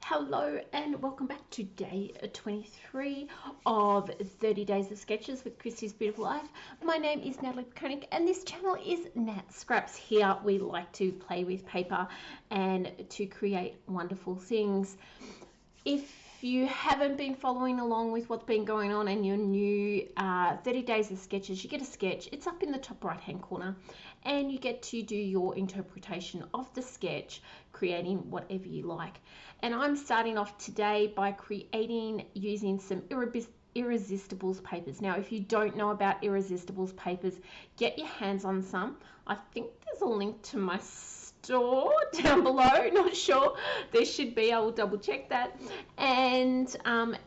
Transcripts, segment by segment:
Hello and welcome back to day 23 of 30 Days of Sketches with Christy's Beautiful Life. My name is Natalie Koenig and this channel is Nat Scraps. Here we like to play with paper and to create wonderful things. If you haven't been following along with what's been going on and you're new, 30 Days of Sketches, you get a sketch. It's up in the top right hand corner and you get to do your interpretation of the sketch, creating whatever you like. And I'm starting off today by creating using some Irresistibles papers. Now, if you don't know about Irresistibles papers, get your hands on some. I think there's a link to my store down below, not sure, there should be, I will double check that, and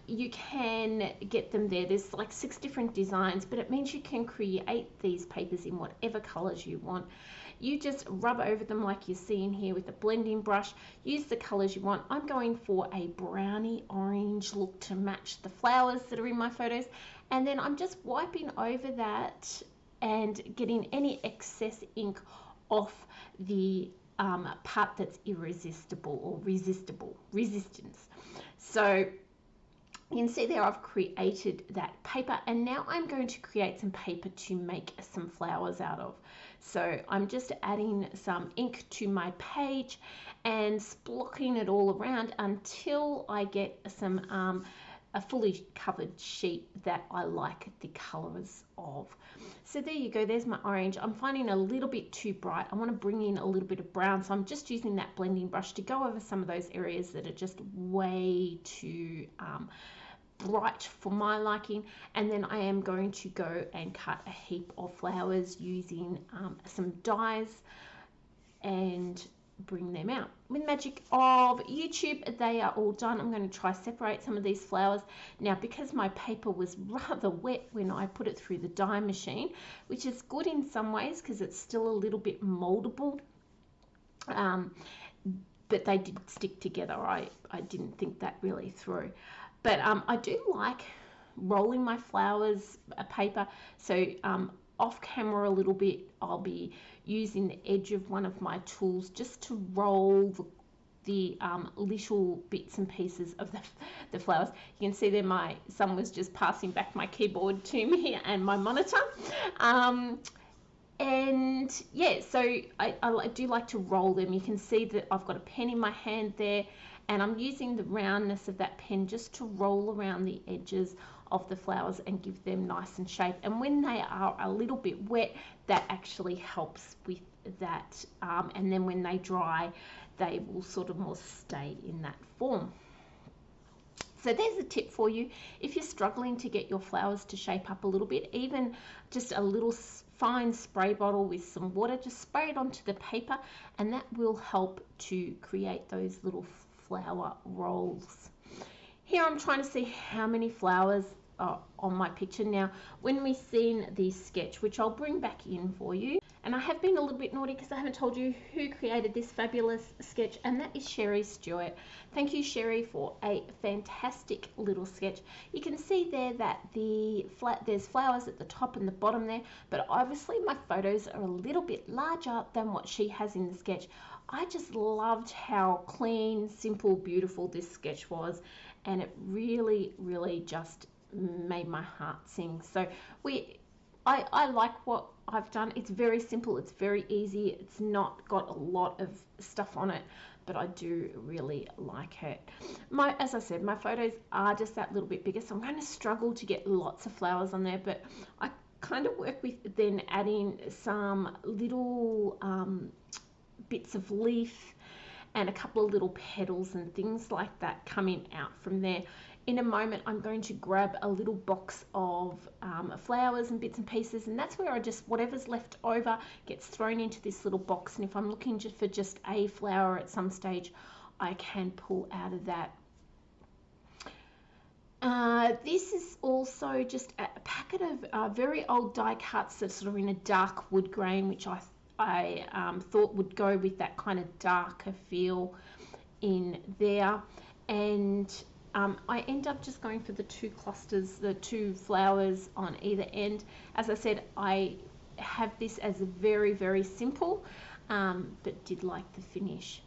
you can get them there. There's like 6 different designs, but it means you can create these papers in whatever colors you want. You just rub over them like you're seeing here with a blending brush, use the colors you want. I'm going for a browny orange look to match the flowers that are in my photos, and then I'm just wiping over that and getting any excess ink off the part that's irresistible or resistance. So you can see there I've created that paper, and now I'm going to create some paper to make some flowers out of. So I'm just adding some ink to my page and splocking it all around until I get some a fully covered sheet that I like the colors of. So there you go, there's my orange. I'm finding a little bit too bright. I want to bring in a little bit of brown, so I'm just using that blending brush to go over some of those areas that are just way too bright for my liking. And then I am going to go and cut a heap of flowers using some dies and bring them out. With the magic of YouTube, they are all done. I'm going to try separate some of these flowers. Now, because my paper was rather wet when I put it through the dye machine, which is good in some ways because it's still a little bit moldable, but they did stick together. I didn't think that really through. But I do like rolling my flowers paper, so off camera a little bit, I'll be using the edge of one of my tools just to roll the little bits and pieces of the flowers. You can see there my son was just passing back my keyboard to me and my monitor. And yeah, so I do like to roll them. You can see that I've got a pen in my hand there, and I'm using the roundness of that pen just to roll around the edges of the flowers and give them nice and shape. And when they are a little bit wet, that actually helps with that. And then when they dry, they will sort of more stay in that form. So there's a tip for you. If you're struggling to get your flowers to shape up a little bit, even just a little fine spray bottle with some water, just spray it onto the paper, and that will help to create those little flower rolls. Here I'm trying to see how many flowers are on my picture. Now, when we've seen the sketch, which I'll bring back in for you, and I have been a little bit naughty because I haven't told you who created this fabulous sketch, and that is Sherry Stewart. Thank you, Sherry, for a fantastic little sketch. You can see there that there's flowers at the top and the bottom there, but obviously my photos are a little bit larger than what she has in the sketch. I just loved how clean, simple, beautiful this sketch was, and it really, really just made my heart sing. So I like what I've done. It's very simple, it's very easy, it's not got a lot of stuff on it, but I do really like it. As I said, my photos are just that little bit bigger, so I'm going to struggle to get lots of flowers on there, but I kind of work with then adding some little bits of leaf and a couple of little petals and things like that coming out from there. In a moment, I'm going to grab a little box of flowers and bits and pieces, and that's where I just, whatever's left over gets thrown into this little box, and if I'm looking for just a flower at some stage, I can pull out of that. This is also just a packet of very old die cuts that's sort of in a dark wood grain, which I thought would go with that kind of darker feel in there. And I end up just going for the 2 clusters, the 2 flowers on either end. As I said, I have this as a very, very simple, but did like the finish.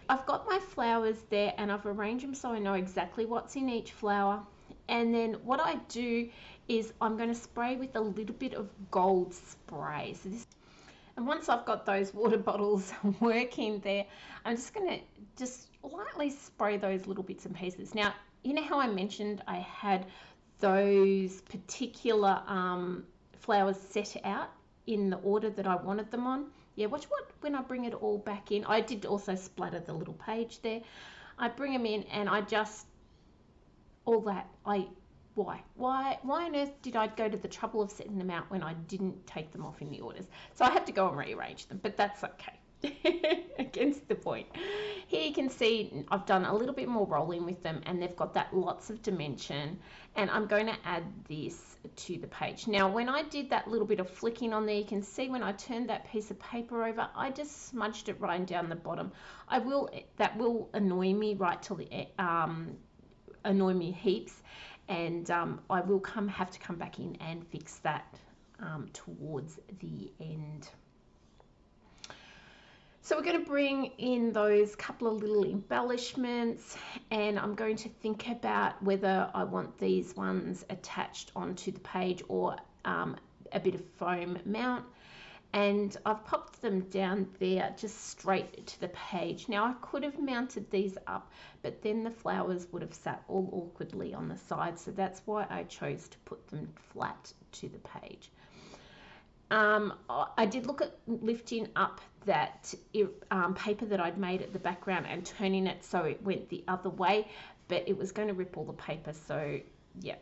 I've got my flowers there and I've arranged them so I know exactly what's in each flower. And then what I do is I'm going to spray with a little bit of gold spray. And once I've got those water bottles working there, I'm just going to just lightly spray those little bits and pieces. Now, you know how I mentioned I had those particular flowers set out in the order that I wanted them on? Yeah, watch what when I bring it all back in. I did also splatter the little page there. I bring them in and I just, all that, why on earth did I go to the trouble of setting them out when I didn't take them off in the orders? So I have to go and rearrange them, but that's okay. Against the point. Here you can see I've done a little bit more rolling with them and they've got that lots of dimension, and I'm going to add this to the page. Now when I did that little bit of flicking on there, you can see when I turned that piece of paper over, I just smudged it right down the bottom. That will annoy me right till the annoy me heaps, and I will have to come back in and fix that towards the end. So we're going to bring in those couple of little embellishments, and I'm going to think about whether I want these ones attached onto the page or a bit of foam mount. And I've popped them down there just straight to the page. Now I could have mounted these up, but then the flowers would have sat all awkwardly on the side, so that's why I chose to put them flat to the page. I did look at lifting up that paper that I'd made at the background and turning it so it went the other way, but it was going to rip all the paper, so yeah.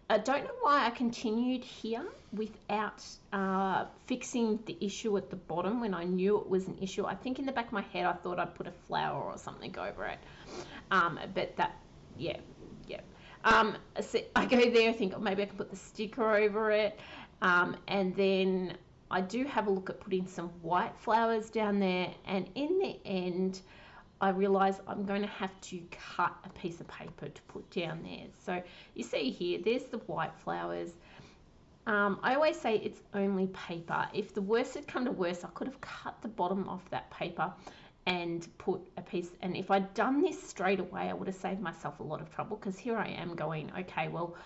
I don't know why I continued here without fixing the issue at the bottom when I knew it was an issue. I think in the back of my head I thought I'd put a flower or something over it, but that, yeah. So I go there, I think, oh, maybe I can put the sticker over it, and then I do have a look at putting some white flowers down there, and in the end I realize I'm going to have to cut a piece of paper to put down there. So you see here, there's the white flowers. I always say it's only paper. If the worst had come to worst, I could have cut the bottom off that paper and put a piece, and if I'd done this straight away, I would have saved myself a lot of trouble, because here I am going, okay, well,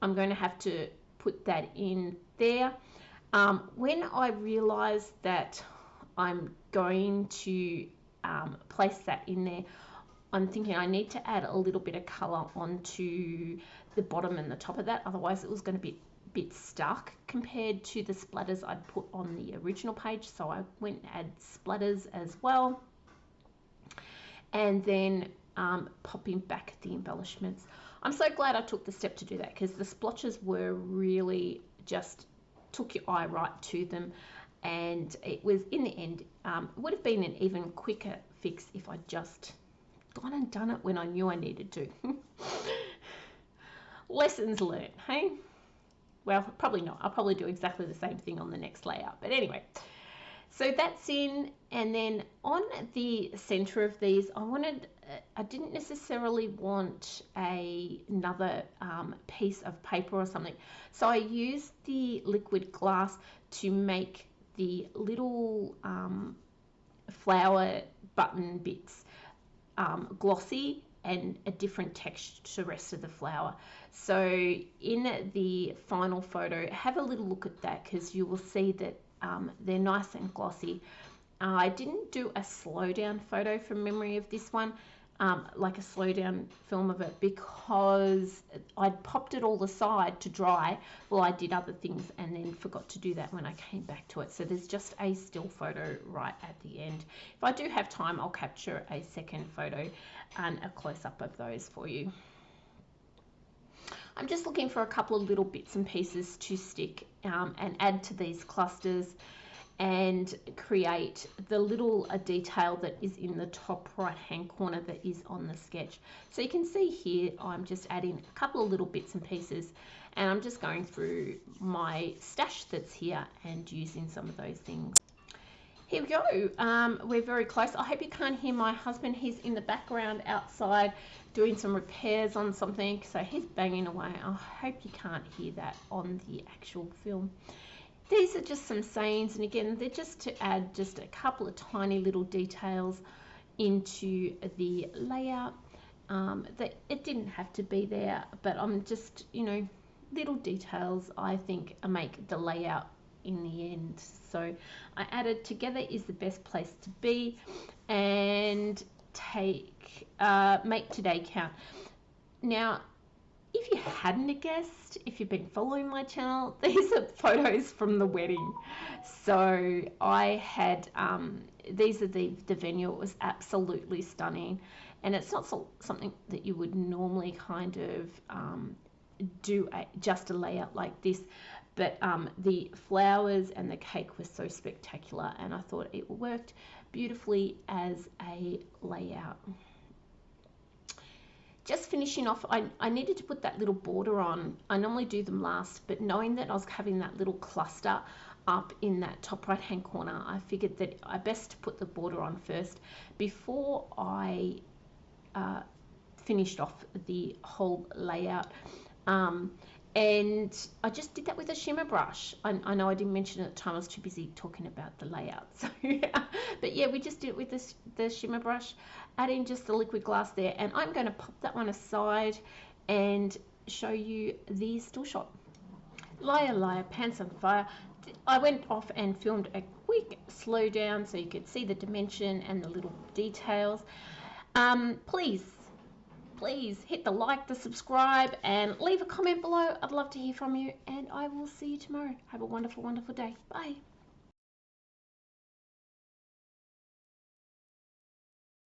I'm going to have to put that in there. When I realized that I'm going to place that in there, I'm thinking I need to add a little bit of color onto the bottom and the top of that, otherwise it was going to be a bit stuck compared to the splatters I'd put on the original page. So I went and added splatters as well, and then popping back the embellishments. I'm so glad I took the step to do that, because the splotches were really just took your eye right to them, and it was, in the end, it would have been an even quicker fix if I'd just gone and done it when I knew I needed to. Lessons learned, hey? Well, probably not. I'll probably do exactly the same thing on the next layout, but anyway. So that's in, and then on the center of these, I didn't necessarily want another piece of paper or something. So I used the liquid glass to make the little flower button bits glossy and a different texture to the rest of the flower. So in the final photo, have a little look at that, because you will see that they're nice and glossy. I didn't do a slow down photo from memory of this one, like a slow down film of it, because I'd popped it all aside to dry while I did other things, and then forgot to do that when I came back to it. So there's just a still photo right at the end. If I do have time, I'll capture a second photo and a close-up of those for you. I'm just looking for a couple of little bits and pieces to stick and add to these clusters, and create the little detail that is in the top right hand corner that is on the sketch. So you can see here I'm just adding a couple of little bits and pieces, and I'm just going through my stash that's here and using some of those things. Here we go. We're very close. I hope you can't hear my husband. He's in the background outside doing some repairs on something, so he's banging away. I hope you can't hear that on the actual film. These are just some sayings, and again, they're just to add just a couple of tiny little details into the layout. That it didn't have to be there, but I'm just, you know, little details I think make the layout in the end. So I added together is the best place to be, and make today count. Now, if you hadn't guessed, if you've been following my channel, these are photos from the wedding. So I had, these are the venue. It was absolutely stunning. And it's not something that you would normally kind of do just a layout like this. But the flowers and the cake were so spectacular, and I thought it worked beautifully as a layout. Just finishing off, I needed to put that little border on. I normally do them last, but knowing that I was having that little cluster up in that top right hand corner, I figured that I best put the border on first before I finished off the whole layout. And I just did that with a shimmer brush. I know I didn't mention it at the time, I was too busy talking about the layout. So, but yeah, we just did it with the shimmer brush, adding just the liquid glass there. And I'm going to pop that one aside and show you the still shot. Liar, liar, pants on fire. I went off and filmed a quick slow down so you could see the dimension and the little details. Please hit the like, the subscribe, and leave a comment below. I'd love to hear from you, and I will see you tomorrow. Have a wonderful, wonderful day. Bye.